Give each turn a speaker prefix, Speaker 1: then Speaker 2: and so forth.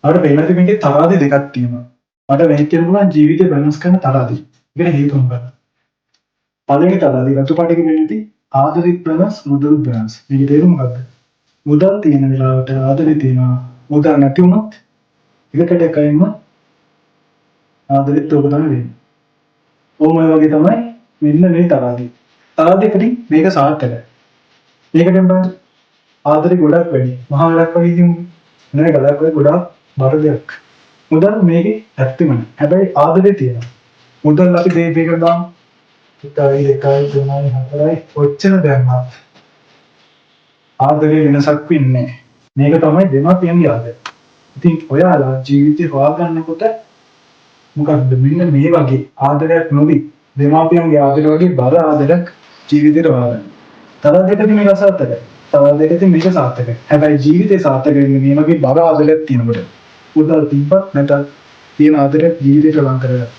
Speaker 1: අපිට පේන දේ මේකේ තරාදි දෙකක් තියෙනවා. මට වෙහෙත් කියන්න පුළුවන් ජීවිතේ වෙනස් කරන තරාදි. ඒකට හේතු මොකක්ද? පළවෙනි තරාදි රතු පාටක වෙන්නේ ආදරෙත් වෙනස් මුදල් වෙනස්. මේකේ තේරුම මොකක්ද? මුදල් තියෙන වෙලාවට ආදරේ තියෙනවා. මුදල් නැති වුණොත් එකට එකයින්ම ආදරෙත් ඔබ තමයි වෙන්නේ. ඕම වගේ තමයි මෙන්න මේ තරාදි. තරාදිකදී මේක සාර්ථකයි. මේකෙන් බලන්න ආදරේ ගොඩක් වැඩි. මහා වැඩක් වගේ කියමු. නේ ගලක් වගේ ගොඩක් බර දෙයක්. මුදල් මේකේ ඇත්තෙම නෑ. හැබැයි ආදරේ තියෙනවා. මුදල් අපි දෙයකට දාමු. 1යි 2යි 3යි 4යි ඔච්චර දැම්මත් ආදරේ වෙනසක් වෙන්නේ නෑ. මේක තමයි දෙමාපියන්ගේ ආදරය. ඉතින් ඔයාලා ජීවිතේ හොයාගන්නකොට මොකක්ද මෙන්න මේ වගේ ආදරයක් නොවි දෙමාපියන්ගේ ආදරය වගේ බර ආදරයක් ජීවිතේට හොයාගන්න. තවත් දෙකකින් මේක අසාර්ථකයි. තවත් දෙකකින් මේක සාර්ථකයි. හැබැයි ජීවිතේ සාර්ථක වෙන්නේ මේ වගේ බර ආදරයක් තියෙනකොට. උදල් තිබ්බත් නැත්නම් තියෙන ආදරයක් ජීවිතේට ලං කරගන්න.